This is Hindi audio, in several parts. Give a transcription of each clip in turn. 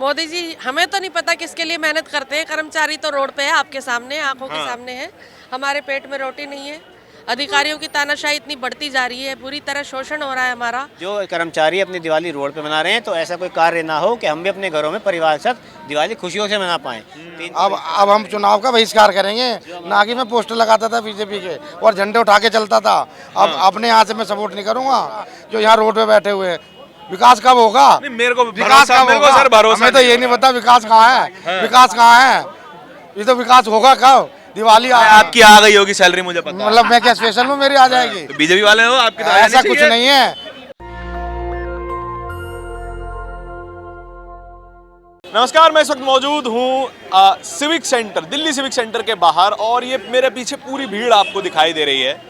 मोदी जी हमें तो नहीं पता किसके लिए मेहनत करते हैं। कर्मचारी तो रोड पे है, आपके सामने, आंखों के सामने है। हमारे पेट में रोटी नहीं है। अधिकारियों की तानाशाही इतनी बढ़ती जा रही है, बुरी तरह शोषण हो रहा है हमारा। जो कर्मचारी अपनी दिवाली रोड पे मना रहे हैं, तो ऐसा कोई कार्य ना हो कि हम भी अपने घरों में परिवार के साथ दिवाली खुशियों से मना पाएं। अब हम चुनाव का बहिष्कार करेंगे। ना कि मैं पोस्टर लगाता था बीजेपी के और झंडे उठा के चलता था। अब अपने यहाँ से मैं सपोर्ट नहीं करूंगा जो यहाँ रोड पे बैठे हुए हैं। विकास कब होगा? मेरे को विकास कब होगा? सर भरोसा हमें तो ये नहीं पता विकास कहाँ है। विकास कहाँ है? ये तो विकास होगा कब? दिवाली आपकी आ गई होगी सैलरी, मुझे पता है। मतलब मैं क्या स्पेशल हूँ, मेरी आ जाएगी? तो बीजेपी वाले हो, आपकी तो ऐसा कुछ नहीं है। नमस्कार, मैं इस वक्त मौजूद हूँ civic centre, Delhi civic centre के बाहर, और ये मेरे पीछे पूरी भीड़ आपको दिखाई दे रही है।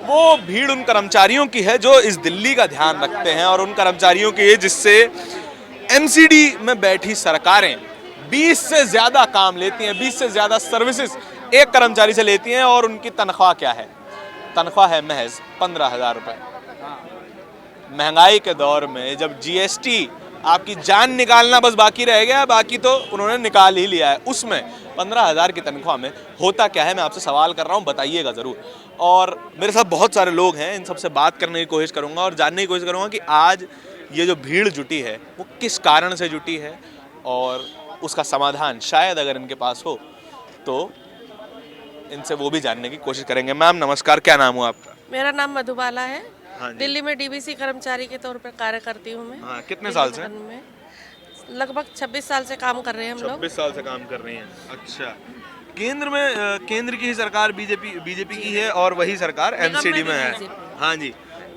वो भीड़ उन कर्मचारियों की है जो इस दिल्ली का ध्यान रखते हैं, और उन कर्मचारियों की है जिससे एमसीडी में बैठी सरकारें 20 से ज़्यादा काम लेती हैं, 20 से ज़्यादा सर्विसेज एक कर्मचारी से लेती हैं। और उनकी तनख्वाह क्या है? तनख्वाह है महज 15,000 रुपये। महंगाई के दौर में जब जीएसटी आपकी जान निकालना बस बाकी रह गया, बाकी तो उन्होंने निकाल ही लिया है, उसमें 15,000 की तनख्वाह में होता क्या है? मैं आपसे सवाल कर रहा हूँ, बताइएगा ज़रूर। और मेरे साथ बहुत सारे लोग हैं, इन सबसे बात करने की कोशिश करूँगा और जानने की कोशिश करूँगा कि आज ये जो भीड़ जुटी है वो किस कारण से जुटी है, और उसका समाधान शायद अगर इनके पास हो तो इनसे वो भी जानने की कोशिश करेंगे। मैम नमस्कार, क्या नाम हुआ आपका? मेरा नाम मधुबाला है। दिल्ली में डीबीसी कर्मचारी के तौर पर कार्य करती हूँ मैं। कितने साल से? लगभग 26 साल से काम कर रहे हैं हम लोग। 26 साल से काम कर रही हैं। अच्छा, केंद्र में केंद्र की ही सरकार बीजेपी की है और वही सरकार एमसीडी में है। हाँ जी,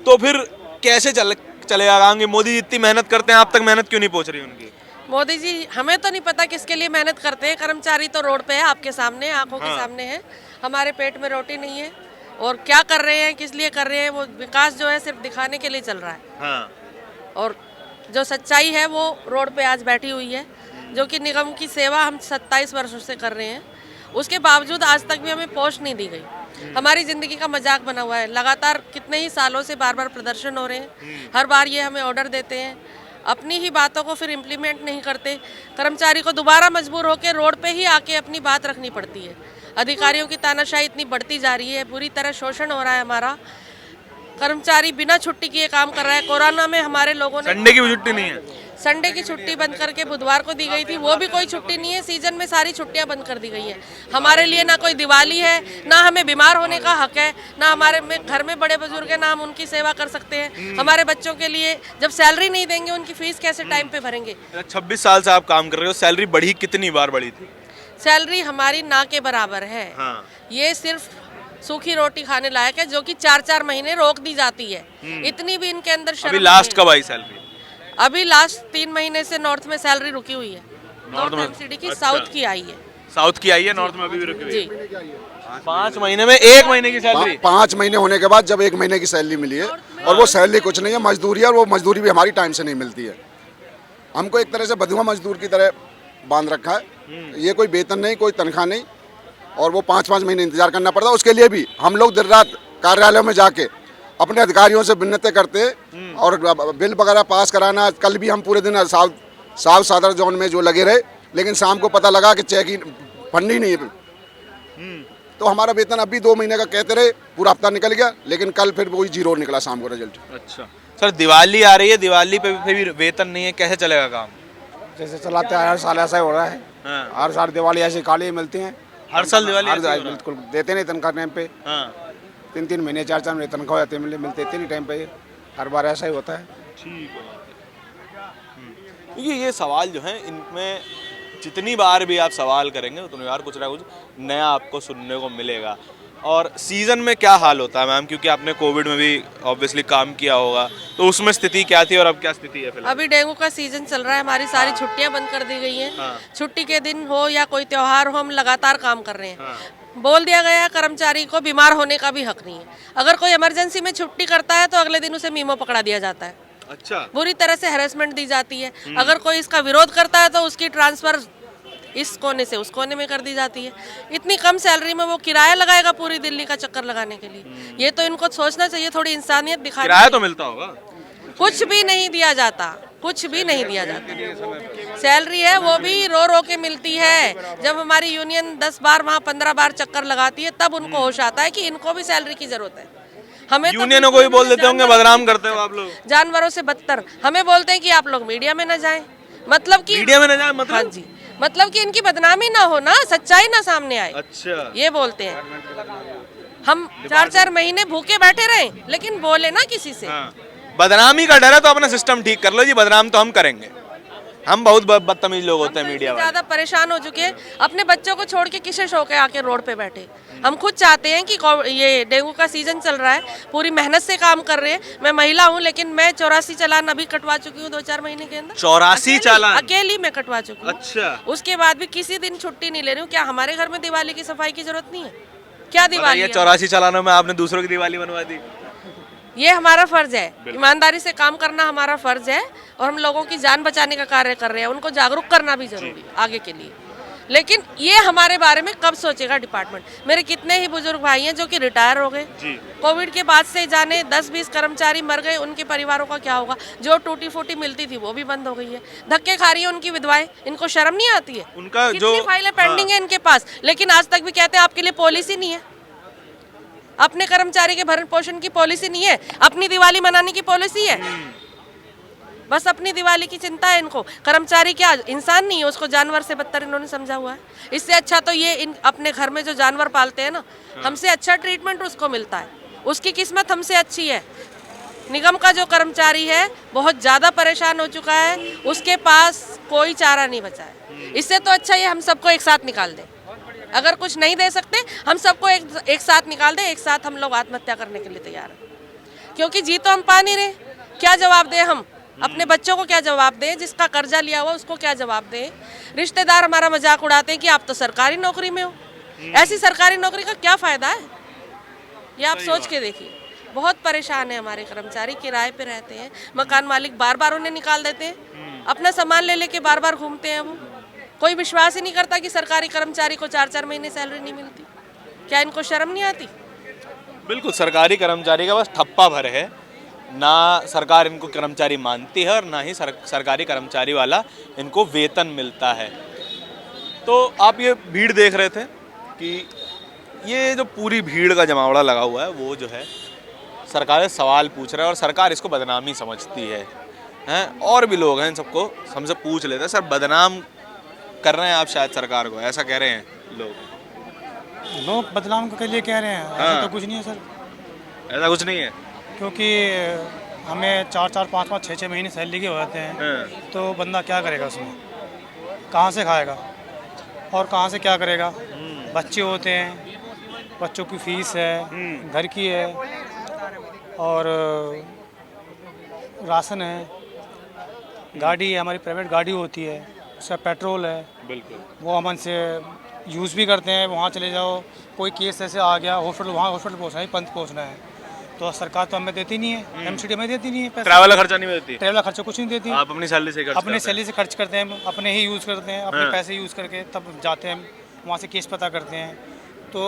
तो फिर कैसे चलेगा? आगे मोदी जी इतनी मेहनत करते हैं, आप तक मेहनत क्यों नहीं पहुंच रही उनकी? मोदी जी हमें तो नहीं पता किसके लिए मेहनत करते हैं। कर्मचारी तो रोड पे है, आपके सामने, आंखों के सामने है। हमारे पेट में रोटी नहीं है। और क्या कर रहे हैं, किस लिए कर रहे हैं? वो विकास जो है सिर्फ दिखाने के लिए चल रहा है। और जो सच्चाई है वो रोड पे आज बैठी हुई है, जो कि निगम की सेवा हम 27 वर्षों से कर रहे हैं। उसके बावजूद आज तक भी हमें पोस्ट नहीं दी गई। हमारी ज़िंदगी का मजाक बना हुआ है। लगातार कितने ही सालों से बार बार प्रदर्शन हो रहे हैं। हर बार ये हमें ऑर्डर देते हैं, अपनी ही बातों को फिर इम्प्लीमेंट नहीं करते। कर्मचारी को दोबारा मजबूर होकर रोड पे ही आके अपनी बात रखनी पड़ती है। अधिकारियों की तानाशाही इतनी बढ़ती जा रही है, बुरी तरह शोषण हो रहा है हमारा। कर्मचारी बिना छुट्टी किए काम कर रहा है। कोरोना में हमारे लोगों ने संडे की भी छुट्टी नहीं है। संडे की छुट्टी बंद करके बुधवार को दी गई थी, वो भी कोई छुट्टी नहीं है। सीजन में सारी छुट्टियां बंद कर दी गई है। हमारे लिए ना कोई दिवाली है, ना हमें बीमार होने का हक है, ना हमारे में घर में बड़े बुजुर्ग हैं, ना हम उनकी सेवा कर सकते हैं। हमारे बच्चों के लिए जब सैलरी नहीं देंगे, उनकी फीस कैसे टाइम पे भरेंगे? 26 साल से आप काम कर रहे हो, सैलरी बढ़ी कितनी बार बढ़ी थी? सैलरी हमारी ना के बराबर है। ये सिर्फ सूखी रोटी खाने लायक है, जो कि 4-4 महीने रोक दी जाती है। इतनी भी इनके अंदर शर्म अभी लास्ट कब आई सैलरी? अभी लास्ट 3 महीने से नॉर्थ में सैलरी रुकी हुई है। नॉर्थ एमसीडी की। अच्छा। साउथ की आई है। साउथ की आई है, नॉर्थ में अभी भी रुकी हुई है। जी। 5 महीने में 1 महीने की सैलरी। 5 महीने होने के बाद जब 1 महीने की सैलरी मिली है, और वो सैलरी कुछ नहीं है, मजदूरी है, और वो मजदूरी भी हमारी टाइम से नहीं मिलती है। हमको एक तरह से बधुआ मजदूर की तरह बांध रखा है। ये कोई वेतन नहीं, कोई तनख्वाह नहीं, और वो 5-5 महीने इंतजार करना पड़ता है। उसके लिए भी हम लोग दिन रात कार्यालयों में जाके अपने अधिकारियों से विनती करते हैं, और बिल वगैरह पास कराना। कल भी हम पूरे दिन साउथ सदर जोन में जो लगे रहे, लेकिन शाम को पता लगा कि चेक ही फंड ही नहीं है। तो हमारा वेतन अभी 2 महीने का कहते रहे, पूरा हफ्ता निकल गया, लेकिन कल फिर वही 0 निकला शाम को रिजल्ट। अच्छा सर, दिवाली आ रही है, दिवाली पे भी वेतन नहीं है, कैसे चलेगा काम? जैसे चलाते हैं, हर साल ऐसा ही हो रहा है। हर साल दिवाली ऐसी खाली मिलती है। हर साल दिवाली बिल्कुल देते नहीं तनख्वाह टाइम पे। 3-3 महीने 4-4 महीने तनख्वाह मिलते इतने टाइम पे। हर बार ऐसा ही होता है। ठीक है। क्योंकि ये सवाल जो है, इनमें जितनी बार भी आप सवाल करेंगे उतनी बार कुछ ना कुछ नया आपको सुनने को मिलेगा। और सीज़न में क्या हाल होता है मैम? क्योंकि आपने कोविड में भी ऑब्वियसली काम किया होगा, तो उसमें स्थिति क्या थी और अब क्या स्थिति है फिलहाल? अभी डेंगू का सीजन चल रहा है, हमारी सारी छुट्टियां बंद कर दी गई हैं। छुट्टी के दिन हो या कोई त्योहार हो, हम लगातार काम कर रहे हैं। बोल दिया गया है कर्मचारी को बीमार होने का भी हक नहीं है। अगर कोई इमरजेंसी में छुट्टी करता है तो अगले दिन उसे मीमो पकड़ा दिया जाता है। अच्छा। बुरी तरह से हैरेसमेंट दी जाती है। अगर कोई इसका विरोध करता है तो उसकी ट्रांसफर इस कोने से उस कोने में कर दी जाती है। इतनी कम सैलरी में वो किराया लगाएगा पूरी दिल्ली का चक्कर लगाने के लिए? ये तो इनको सोचना चाहिए, थोड़ी इंसानियत दिखानी। किराया तो मिलता होगा? कुछ भी नहीं दिया जाता। कुछ भी नहीं दिया जाता। सैलरी है वो भी रो रो के मिलती है। जब हमारी यूनियन 10 बार वहाँ 15 बार चक्कर लगाती है तब उनको होश आता है कि इनको भी सैलरी की जरूरत है। हमें तो यूनियनों को भी बोल देते होंगे बदनाम करते हो आप लोग। जानवरों से बदतर हमें बोलते हैं कि आप लोग मीडिया में न जाएं, मतलब कि मीडिया में न जाए मतलब? हाँ जी, मतलब कि इनकी बदनामी ना हो ना, सच्चाई ना सामने आए, अच्छा ये बोलते हैं। हम 4-4 महीने भूखे बैठे रहे लेकिन बोले ना किसी से। हाँ। बदनामी का डर है तो अपना सिस्टम ठीक कर लो जी, बदनाम तो हम करेंगे। हम बहुत बदतमीज लोग होते हैं मीडिया वाले। ज्यादा परेशान हो चुके हैं, अपने बच्चों को छोड़ के किसे शौक है आके रोड पे बैठे। हम खुद चाहते हैं कि ये डेंगू का सीजन चल रहा है, पूरी मेहनत से काम कर रहे हैं। मैं महिला हूँ लेकिन मैं 84 चालान अभी कटवा चुकी हूँ 2-4 महीने के अंदर। 84 चालान अकेली मैं कटवा चुकी हूँ। अच्छा। उसके बाद भी किसी दिन छुट्टी नहीं ले रही हूँ। क्या हमारे घर में दिवाली की सफाई की जरूरत नहीं है? क्या दिवाली है? 84 चालानों में आपने दूसरों की दिवाली बनवा दी। ये हमारा फर्ज है, ईमानदारी से काम करना हमारा फर्ज है और हम लोगों की जान बचाने का कार्य कर रहे हैं। उनको जागरूक करना भी जरूरी है आगे के लिए। लेकिन ये हमारे बारे में कब सोचेगा डिपार्टमेंट? मेरे कितने ही बुजुर्ग भाई हैं जो कि रिटायर हो गए। कोविड के बाद से जाने 10-20 कर्मचारी मर गए, उनके परिवारों का क्या होगा? जो टूटी फूटी मिलती थी वो भी बंद हो गई है। धक्के खा रही है उनकी विधवाएं, इनको शर्म नहीं आती है? उनका कितनी जो फाइलें पेंडिंग है इनके पास, लेकिन आज तक भी कहते हैं आपके लिए पॉलिसी नहीं है, अपने कर्मचारी के भरण पोषण की पॉलिसी नहीं है, अपनी दिवाली मनाने की पॉलिसी है। बस अपनी दिवाली की चिंता है इनको। कर्मचारी क्या इंसान नहीं है? उसको जानवर से बदतर इन्होंने समझा हुआ है। इससे अच्छा तो ये अपने घर में जो जानवर पालते हैं ना, हमसे अच्छा ट्रीटमेंट उसको मिलता है, उसकी किस्मत हमसे अच्छी है। निगम का जो कर्मचारी है बहुत ज़्यादा परेशान हो चुका है, उसके पास कोई चारा नहीं बचा है। इससे तो अच्छा ये हम सबको एक साथ निकाल दे। अगर कुछ नहीं दे सकते हम सबको एक साथ निकाल दे, एक साथ हम लोग आत्महत्या करने के लिए तैयार हैं। क्योंकि जी तो हम पा नहीं रहे, क्या जवाब दें हम? अपने बच्चों को क्या जवाब दें? जिसका कर्जा लिया हुआ उसको क्या जवाब दें? रिश्तेदार हमारा मजाक उड़ाते हैं कि आप तो सरकारी नौकरी में हो। ऐसी सरकारी नौकरी का क्या फ़ायदा है? ये आप सोच के देखिए। बहुत परेशान है हमारे कर्मचारी, किराए पे रहते हैं, मकान मालिक बार बार उन्हें निकाल देते हैं, अपना सामान ले लेके बार बार घूमते हैं। वो कोई विश्वास ही नहीं करता कि सरकारी कर्मचारी को 4-4 महीने सैलरी नहीं मिलती। क्या इनको शर्म नहीं आती? बिल्कुल, सरकारी कर्मचारी का बस ठप्पा भर है, ना सरकार इनको कर्मचारी मानती है और ना ही सरकारी कर्मचारी वाला इनको वेतन मिलता है। तो आप ये भीड़ देख रहे थे कि ये जो पूरी भीड़ का जमावड़ा लगा हुआ है वो जो है सरकार से सवाल पूछ रहा है और सरकार इसको बदनामी समझती है। हैं और भी लोग हैं, इन सबको हमसे पूछ लेते हैं, सर बदनाम कर रहे हैं आप शायद सरकार को, ऐसा कह रहे हैं लोग बदनाम के लिए कह रहे हैं। ऐसा तो कुछ नहीं है सर, ऐसा कुछ नहीं है, क्योंकि हमें 4-4, 5-5, 6-6 महीने सैलरी के हो जाते हैं। तो बंदा क्या करेगा उसमें? कहाँ से खाएगा और कहाँ से क्या करेगा? बच्चे होते हैं, बच्चों की फीस है, घर की है और राशन है, गाड़ी है, हमारी प्राइवेट गाड़ी होती है, उसका पेट्रोल है। बिल्कुल, वो वो हम से यूज़ भी करते हैं। वहाँ चले जाओ, कोई केस ऐसे आ गया, हॉस्पिटल वहाँ हॉस्पिटल पहुँचना है, पंथ पहुँचना है, तो सरकार तो हमें देती नहीं है, एमसीडी हमें देती नहीं है पैसा। ट्रैवल खर्चा नहीं देती, ट्रैवल खर्चा कुछ नहीं देती। आप अपनी सैलरी से खर्च अपने सैलरी से खर्च करते हैं, अपने ही यूज़ करते हैं, अपने पैसे यूज़ करके तब जाते हैं वहाँ से केस पता करते हैं। तो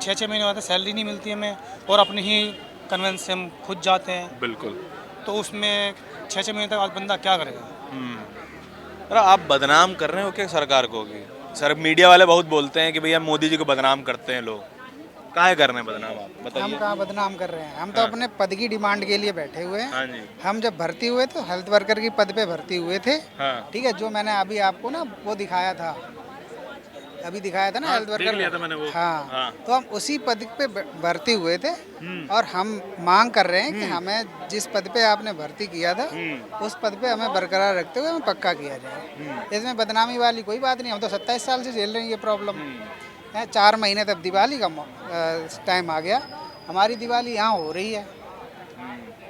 6-6 महीने बाद सैलरी नहीं मिलती हमें और अपने ही कन्वेंस से हम खुद जाते हैं। बिल्कुल, तो उसमें 6-6 महीने तक बंदा क्या करेगा? अरे आप बदनाम कर रहे हो क्या सरकार को? कि सर मीडिया वाले बहुत बोलते हैं कि भैया मोदी जी को बदनाम करते हैं लोग, काहे कर रहे हैं बदनाम? आप बताइए। हम कहाँ बदनाम कर रहे हैं? हम तो अपने पद की डिमांड के लिए बैठे हुए हैं। हाँ जी, हम जब भर्ती हुए तो हेल्थ वर्कर की पद पे भर्ती हुए थे। हाँ, ठीक है, जो मैंने अभी आपको ना वो दिखाया था, अभी दिखाया था ना हेल्थ देख वर्कर। लिया था मैंने वो। हाँ, हाँ। तो हम उसी पद पे भर्ती हुए थे और हम मांग कर रहे हैं कि हमें जिस पद पे आपने भर्ती किया था उस पद पे हमें बरकरार रखते हुए हमें पक्का किया जाए। इसमें बदनामी वाली कोई बात नहीं। हम तो 27 साल से झेल रहे हैं ये प्रॉब्लम है। 4 महीने तक दिवाली का टाइम आ गया, हमारी दिवाली यहाँ हो रही है,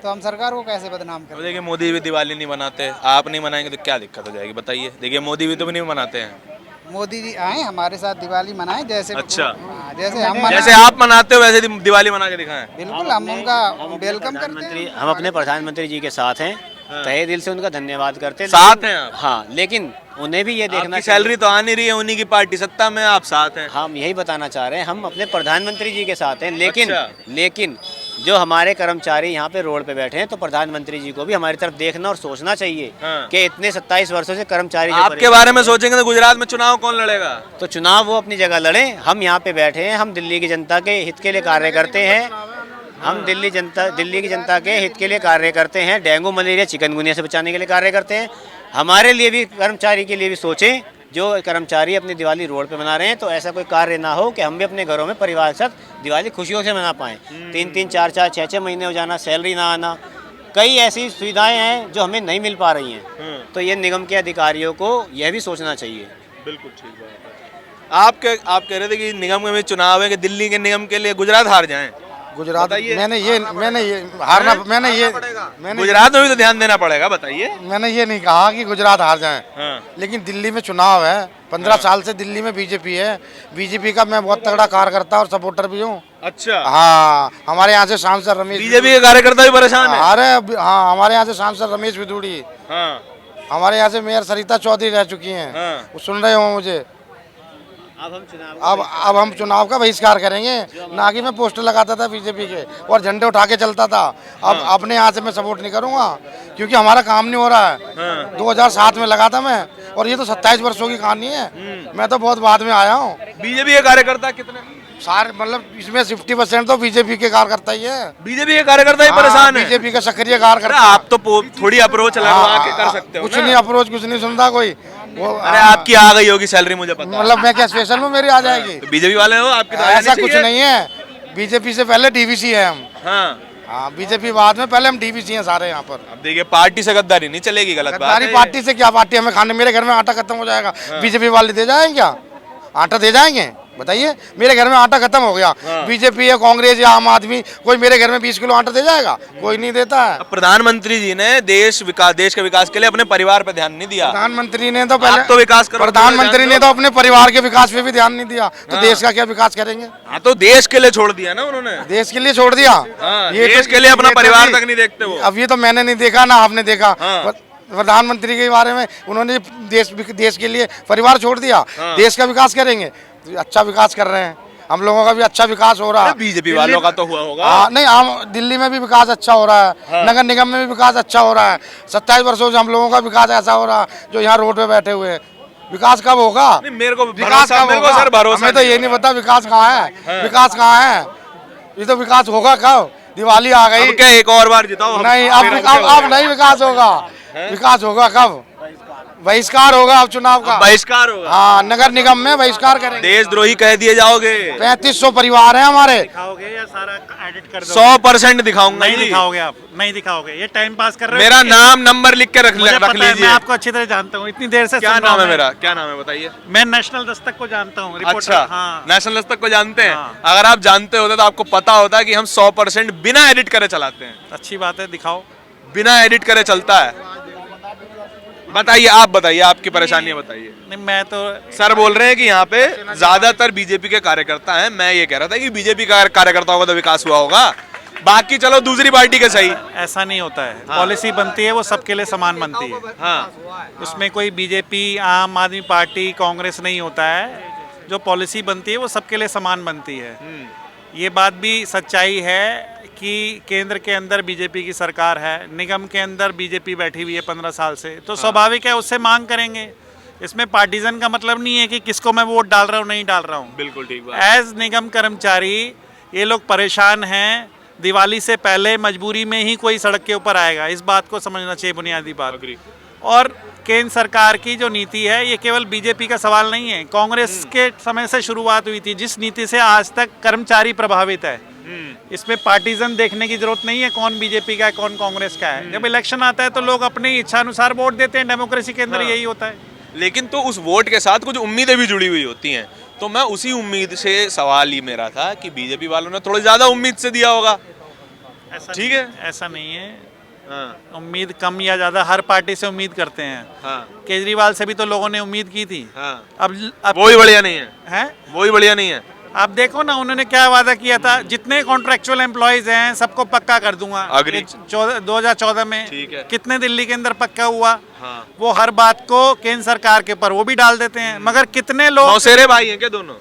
तो हम सरकार को कैसे बदनाम करें? देखिए मोदी भी दिवाली नहीं मनाते, आप नहीं मनाएंगे तो क्या दिक्कत हो जाएगी बताइए? देखिए मोदी भी तो नहीं मनाते हैं। मोदी जी आए हमारे साथ दिवाली मनाएं जैसे। अच्छा। हाँ, जैसे हम मनाएं। जैसे आप मनाते हो वैसे दिवाली मना के दिखाएं। बिल्कुल, हम उनका वेलकम करते हैं। हम अपने प्रधानमंत्री जी के साथ हैं, तहे दिल से उनका धन्यवाद करते हैं। साथ हैं आप? हाँ, लेकिन उन्हें भी ये देखना आपकी सैलरी तो आ नहीं रही है, उन्हीं की पार्टी सत्ता में, आप साथ हैं। हम यही बताना चाह रहे हैं, हम अपने प्रधानमंत्री जी के साथ हैं, लेकिन अच्छा। लेकिन जो हमारे कर्मचारी यहाँ पे रोड पे बैठे हैं, तो प्रधानमंत्री जी को भी हमारी तरफ देखना और सोचना चाहिए कि इतने 27 वर्षों से कर्मचारी जो आपके बारे में सोचेंगे तो गुजरात में चुनाव कौन लड़ेगा? तो चुनाव वो अपनी जगह लड़े, हम यहाँ पे बैठे हैं, हम दिल्ली की जनता के हित के लिए कार्य करते हैं, हम दिल्ली की जनता के हित के लिए कार्य करते हैं, डेंगू मलेरिया चिकनगुनिया से बचाने के लिए कार्य करते हैं। हमारे लिए भी, कर्मचारी के लिए भी सोचें, जो कर्मचारी अपनी दिवाली रोड पे मना रहे हैं, तो ऐसा कोई कार्य ना हो कि हम भी अपने घरों में परिवार के साथ दिवाली खुशियों से मना पाएँ। 3-3, 4-4, 6-6 महीने हो जाना, सैलरी ना आना, कई ऐसी सुविधाएं हैं जो हमें नहीं मिल पा रही हैं। तो ये निगम के अधिकारियों को यह भी सोचना चाहिए। बिल्कुल ठीक बात है। आप कह रहे थे कि निगम में चुनाव है कि दिल्ली के निगम के लिए गुजरात हार जाएं। गुजरात बताइए। मैंने ये गुजरात में भी तो ध्यान देना पड़ेगा, बताइए। मैंने ये नहीं कहा कि गुजरात हार जाए, लेकिन दिल्ली में चुनाव है, 15 साल से दिल्ली में बीजेपी है, बीजेपी का मैं बहुत तगड़ा कार्यकर्ता और सपोर्टर भी हूँ। अच्छा, हाँ, हमारे यहाँ से सांसद रमेश, बीजेपी के कार्यकर्ता भी परेशान है। अरे हाँ, हमारे यहाँ से सांसद रमेश विदुड़ी, हमारे यहाँ से मेयर सरिता चौधरी रह चुकी हैं, वो सुन रहे हो मुझे। अब हम चुनाव का बहिष्कार करेंगे, ना कि मैं पोस्टर लगाता था बीजेपी के और झंडे उठा के चलता था। अब अपने यहाँ से मैं सपोर्ट नहीं करूंगा, क्योंकि हमारा काम नहीं हो रहा है। 2007 में लगा था मैं, और ये तो 27 वर्षों की कहानी है, मैं तो बहुत बाद में आया हूँ। बीजेपी के कार्यकर्ता कितने? सारे, मतलब इसमें 50% तो बीजेपी के कार्यकर्ता ही है। बीजेपी के कार्यकर्ता ही परेशान है। बीजेपी का सक्रिय कार्यकर्ता। आप तो थोड़ी अप्रोच लगवा के कर सकते हो। कुछ नहीं अप्रोच, कुछ नहीं सुनता कोई। अरे आपकी आ गई होगी सैलरी, मुझे पता है। मतलब मैं क्या स्पेशल में मेरी आ जाएगी? तो बीजेपी वाले हो, आपकी तो ऐसा कुछ नहीं है। बीजेपी से पहले डीवीसी है हम। हाँ, बीजेपी बाद में, पहले हम डीवीसी हैं सारे यहाँ पर। अब देखिए, पार्टी से गद्दारी नहीं चलेगी, गलत बात है। गद्दारी पार्टी से क्या? पार्टी हमें खाने, मेरे घर में आटा खत्म हो जाएगा, बीजेपी वाले दे जाएंगे क्या? आटा दे जाएंगे? बताइए, मेरे घर में आटा खत्म हो गया, बीजेपी या कांग्रेस या आम आदमी कोई मेरे घर में 20 किलो आटा दे जाएगा? कोई नहीं देता है। प्रधानमंत्री जी ने देश के विकास के लिए अपने परिवार पे ध्यान नहीं दिया। प्रधानमंत्री ने तो पहले तो विकास करो, प्रधानमंत्री ने तो अपने परिवार के विकास पे भी ध्यान नहीं दिया, तो देश का क्या विकास करेंगे? हाँ, तो देश के लिए छोड़ दिया ना उन्होंने। देश के लिए छोड़ दिया, ये देश के लिए अपना परिवार तक नहीं देखते वो। अब ये तो मैंने नहीं देखा ना आपने देखा। प्रधानमंत्री के बारे में उन्होंने देश के लिए परिवार छोड़ दिया, देश का विकास करेंगे। अच्छा विकास कर रहे हैं, हम लोगों का भी अच्छा विकास हो रहा है। बीजेपी वालों का तो हुआ होगा। नहीं, हम दिल्ली में भी विकास अच्छा हो रहा है, नगर निगम में भी विकास अच्छा हो रहा है। 27 वर्षों से हम लोगों का विकास ऐसा हो रहा है, जो यहाँ रोड पे बैठे हुए हैं। विकास कब होगा? मेरे को विकास कब होगा? सर भरोसा हमें तो ये नहीं पता विकास कहाँ है, विकास कहाँ है। ये तो विकास होगा कब? दिवाली आ गई, क्या एक और बार जिताओ? नहीं, अब नहीं विकास होगा। विकास होगा कब? बहिष्कार होगा अब चुनाव का। बहिष्कार होगा? हाँ, नगर निगम में बहिष्कार करेंगे। देशद्रोही कह दिए जाओगे। 3500 परिवार हैं हमारे। दिखाओगे या सारा एडिट कर दोगे? 100% दिखाऊंगा। नहीं दिखाओगे आप, नहीं दिखाओगे, ये टाइम पास कर रहे हो। मेरा नाम नंबर लिख के रख लीजिए। लीजिए। मैं आपको अच्छी तरह जानता हूँ, इतनी देर से क्या नाम है मेरा? क्या नाम है बताइए? मैं नेशनल दस्तक को जानता हूँ। अच्छा, हाँ। नेशनल दस्तक को जानते हैं? अगर आप जानते होते तो आपको पता होता कि हम 100% बिना एडिट करे चलाते हैं। अच्छी बात है, दिखाओ। बिना एडिट करे चलता है। बताइए, आप बताइए, आपकी परेशानी बताइए। नहीं, मैं तो सर बोल रहे हैं कि यहाँ पे ज्यादातर बीजेपी के कार्यकर्ता हैं। मैं ये कह रहा था कि बीजेपी का कार्यकर्ताओं का तो विकास हुआ होगा, बाकी चलो दूसरी पार्टी के सही। ऐसा नहीं होता है। पॉलिसी बनती है वो सबके लिए समान बनती है। हाँ, उसमें कोई बीजेपी, आम आदमी पार्टी, कांग्रेस नहीं होता है। जो पॉलिसी बनती है वो सबके लिए समान बनती है। ये बात भी सच्चाई है कि केंद्र के अंदर बीजेपी की सरकार है, निगम के अंदर बीजेपी बैठी हुई है 15 साल से, तो स्वाभाविक है उससे मांग करेंगे। इसमें पार्टीजन का मतलब नहीं है कि किसको मैं वोट डाल रहा हूँ, नहीं डाल रहा हूँ। बिल्कुल ठीक बात। एज निगम कर्मचारी ये लोग परेशान हैं। दिवाली से पहले मजबूरी में ही कोई सड़क के ऊपर आएगा, इस बात को समझना चाहिए, बुनियादी बात। और केंद्र सरकार की जो नीति है ये केवल बीजेपी का सवाल नहीं है, कांग्रेस के समय से शुरुआत हुई थी, जिस नीति से आज तक कर्मचारी प्रभावित है। इसमें पार्टीजन देखने की जरूरत नहीं है, कौन बीजेपी का है कौन कांग्रेस का है। जब इलेक्शन आता है तो लोग अपनी इच्छा अनुसार वोट देते हैं, डेमोक्रेसी के अंदर यही होता है। लेकिन तो उस वोट के साथ कुछ उम्मीदें भी जुड़ी हुई होती हैं, तो मैं उसी उम्मीद से सवाल ही मेरा था कि बीजेपी वालों ने थोड़ी ज्यादा उम्मीद से दिया होगा। ठीक है, ऐसा नहीं है। उम्मीद कम या ज्यादा हर पार्टी से उम्मीद करते हैं। केजरीवाल से भी तो लोगों ने उम्मीद की थी। अब वो ही बढ़िया नहीं है, वो ही बढ़िया नहीं है। आप देखो ना, उन्होंने क्या वादा किया था, जितने कॉन्ट्रेक्चुअल एम्प्लॉयज हैं सबको पक्का कर दूंगा। 2014 में कितने दिल्ली के अंदर पक्का हुआ? वो हर बात को केंद्र सरकार के ऊपर वो भी डाल देते हैं, मगर कितने लोग मौसेरे भाई हैं क्या दोनों?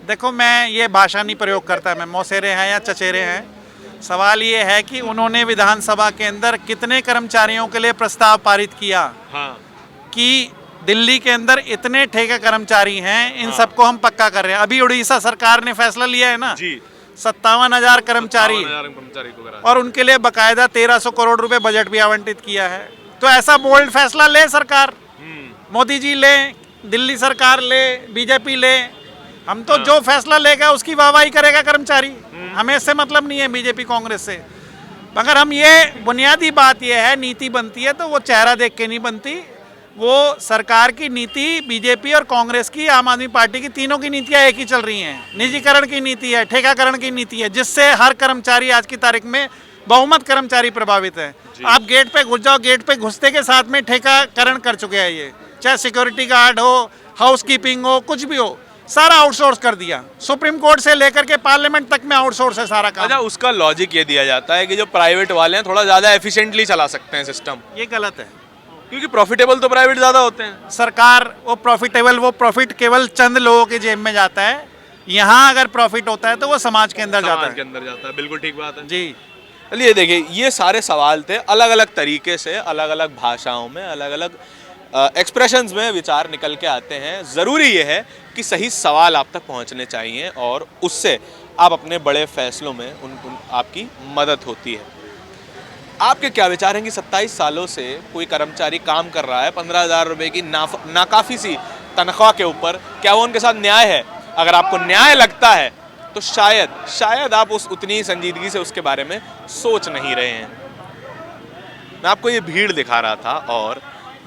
देखो, मैं ये भाषा नहीं प्रयोग करता, मैं मौसेरे हैं या चचेरे हैं, सवाल ये है कि उन्होंने विधानसभा के अंदर कितने कर्मचारियों के लिए प्रस्ताव पारित किया हाँ कि दिल्ली के अंदर इतने ठेका कर्मचारी हैं, इन सबको हम पक्का कर रहे हैं। अभी उड़ीसा सरकार ने फैसला लिया है ना, जी 57,000 कर्मचारी, 57,000 कर्मचारी को करा और उनके लिए बकायदा 1300 करोड़ रुपए बजट भी आवंटित किया है। तो ऐसा बोल्ड फैसला ले सरकार, मोदी जी ले, दिल्ली सरकार ले, बीजेपी ले, हम तो जो फैसला लेगा उसकी वाहवाही करेगा कर्मचारी, हमें इससे मतलब नहीं है बीजेपी कांग्रेस से। मगर हम ये बुनियादी बात ये है, नीति बनती है तो वो चेहरा देख के नहीं बनती, वो सरकार की नीति, बीजेपी और कांग्रेस की, आम आदमी पार्टी की, तीनों की नीतियां एक ही चल रही हैं। निजीकरण की नीति है, ठेकाकरण की नीति है, जिससे हर कर्मचारी आज की तारीख में बहुमत कर्मचारी प्रभावित है। आप गेट पे घुस जाओ, गेट पे घुसते के साथ में ठेकाकरण कर चुके हैं ये, चाहे सिक्योरिटी गार्ड हो, हाउस कीपिंग हो, कुछ भी हो, सारा आउटसोर्स कर दिया। सुप्रीम कोर्ट से लेकर के पार्लियामेंट तक में आउटसोर्स है सारा काम। अच्छा, उसका लॉजिक ये दिया जाता है कि जो प्राइवेट वाले हैं थोड़ा ज़्यादा एफिशिएंटली चला सकते हैं सिस्टम, ये गलत है, क्योंकि प्रॉफिटेबल तो प्राइवेट ज़्यादा होते हैं। सरकार वो प्रॉफिट केवल चंद लोगों के जेब में जाता है। यहाँ अगर प्रॉफिट होता है तो वो समाज के अंदर जाता समाज के है। अंदर जाता है, बिल्कुल ठीक बात है जी, चलिए देखिए, ये सारे सवाल थे, अलग अलग तरीके से, अलग अलग भाषाओं में, अलग अलग एक्सप्रेशंस में विचार निकल के आते हैं। ज़रूरी ये है कि सही सवाल आप तक पहुंचने चाहिए और उससे आप अपने बड़े फैसलों में उन आपकी मदद होती है। आपके क्या विचार हैं कि 27 सालों से कोई कर्मचारी काम कर रहा है 15,000 रुपये की नाकाफ़ी सी तनख्वाह के ऊपर, क्या वो उनके साथ न्याय है? अगर आपको न्याय लगता है तो शायद आप उतनी संजीदगी से उसके बारे में सोच नहीं रहे हैं। मैं आपको ये भीड़ दिखा रहा था और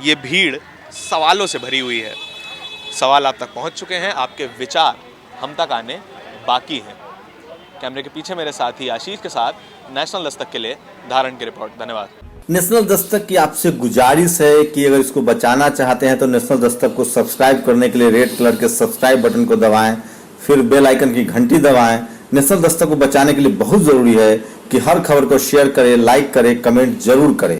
ये भीड़ सवालों से भरी हुई है। सवाल आप तक पहुंच चुके हैं, आपके विचार हम तक आने बाकी हैं। कैमरे के पीछे मेरे साथी आशीष के साथ नेशनल दस्तक के लिए धारण की रिपोर्ट। धन्यवाद। नेशनल दस्तक की आपसे गुजारिश है कि अगर इसको बचाना चाहते हैं तो नेशनल दस्तक को सब्सक्राइब करने के लिए रेड कलर के सब्सक्राइब बटन को दबाएं, फिर बेल आइकन की घंटी दबाएं। नेशनल दस्तक को बचाने के लिए बहुत जरूरी है कि हर खबर को शेयर करें, लाइक करें, कमेंट जरूर करें।